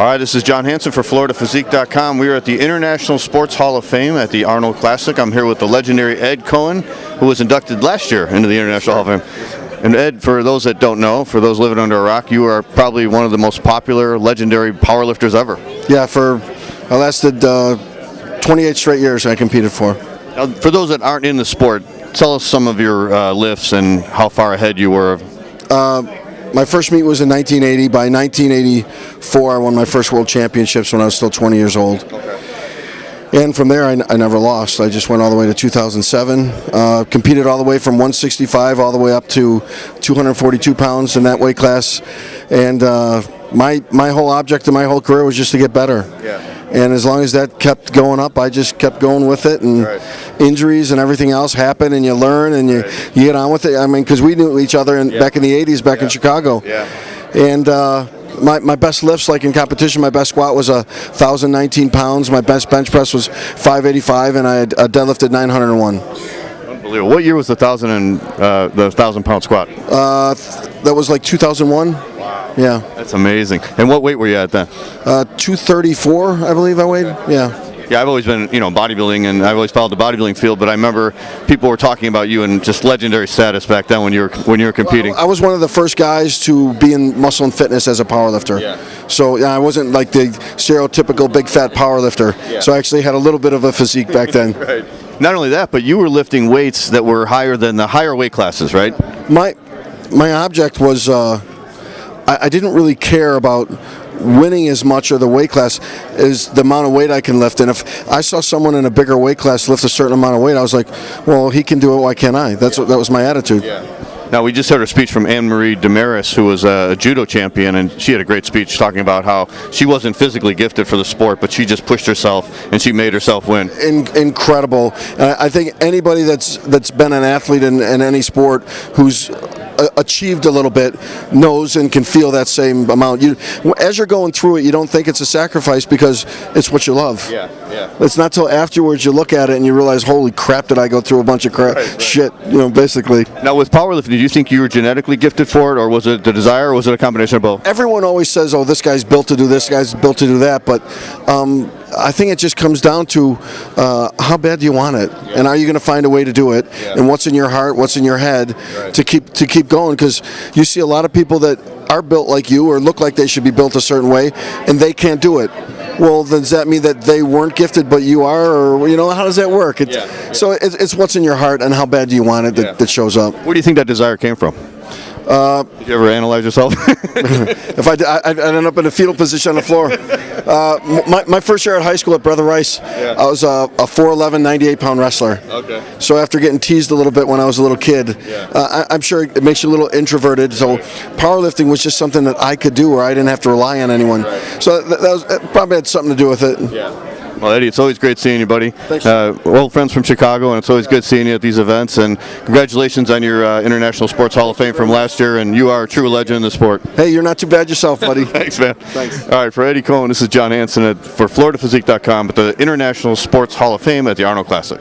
Hi, this is John Hansen for FloridaPhysique.com. We are at the International Sports Hall of Fame at the Arnold Classic. I'm here with the legendary Ed Coan, who was inducted last year into the International Hall of Fame. And Ed, for those that don't know, for those living under a rock, you are probably one of the most popular, legendary powerlifters ever. Yeah, I lasted 28 straight years I competed for. Now, for those that aren't in the sport, tell us some of your lifts and how far ahead you were. My first meet was in 1980. By 1984, I won my first world championships when I was still 20 years old. Okay. And from there, I never lost. I just went all the way to 2007. Competed all the way from 165 all the way up to 242 pounds in that weight class. And my whole object in my whole career was just to get better. Yeah. And as long as that kept going up, I just kept going with it. And injuries and everything else happen, and you learn, and you get on with it. I mean, because we knew each other back in the 80s, back in Chicago. Yeah. And my best lifts, like in competition, my best squat was 1,019 pounds. My best bench press was 585, and I had deadlifted 901. Unbelievable. What year was the 1,000-pound squat? That was like 2001. Wow. Yeah. That's amazing. And what weight were you at then? 234, I believe I weighed. Yeah. Yeah, I've always been, bodybuilding, and I've always followed the bodybuilding field. But I remember people were talking about you and just legendary status back then when you were competing. Well, I was one of the first guys to be in muscle and fitness as a powerlifter. Yeah. So I wasn't like the stereotypical big fat powerlifter. Yeah. So I actually had a little bit of a physique back then. Right. Not only that, but you were lifting weights that were higher than the higher weight classes, right? My object was I didn't really care about winning as much or the weight class is the amount of weight I can lift. And if I saw someone in a bigger weight class lift a certain amount of weight, I was like, well, he can do it, why can't I? That was my attitude. Yeah. Now, we just heard a speech from Anne-Marie Damaris, who was a judo champion, and she had a great speech talking about how she wasn't physically gifted for the sport, but she just pushed herself and she made herself win. Incredible. I think anybody that's been an athlete in any sport who's achieved a little bit knows and can feel that same amount. As you're going through it, you don't think it's a sacrifice because it's what you love. Yeah. It's not till afterwards you look at it and you realize, holy crap, did I go through a bunch of shit, basically. Now, with powerlifting, do you think you were genetically gifted for it, or was it the desire, or was it a combination of both? Everyone always says, oh, this guy's built to do this, guy's built to do that, but I think it just comes down to how bad do you want it, and are you going to find a way to do it, and what's in your heart, what's in your head to keep going, because you see a lot of people that are built like you or look like they should be built a certain way, and they can't do it. Well, does that mean that they weren't gifted but you are, or how does that work? So it's what's in your heart and how bad do you want it that shows up. Where do you think that desire came from? Did you ever analyze yourself? If I'd end up in a fetal position on the floor. My first year at high school at Brother Rice, I was a 4'11", 98-pound wrestler. Okay. So after getting teased a little bit when I was a little kid, I'm sure it makes you a little introverted. So powerlifting was just something that I could do where I didn't have to rely on anyone. So that probably had something to do with it. Yeah. Well, Eddie, it's always great seeing you, buddy. Thanks. Old friends from Chicago, and it's always good seeing you at these events. And congratulations on your International Sports Hall of Fame from last year, and you are a true legend in the sport. Hey, you're not too bad yourself, buddy. Thanks, man. Thanks. All right, for Eddie Coan, this is John Hansen for FloridaPhysique.com at the International Sports Hall of Fame at the Arnold Classic.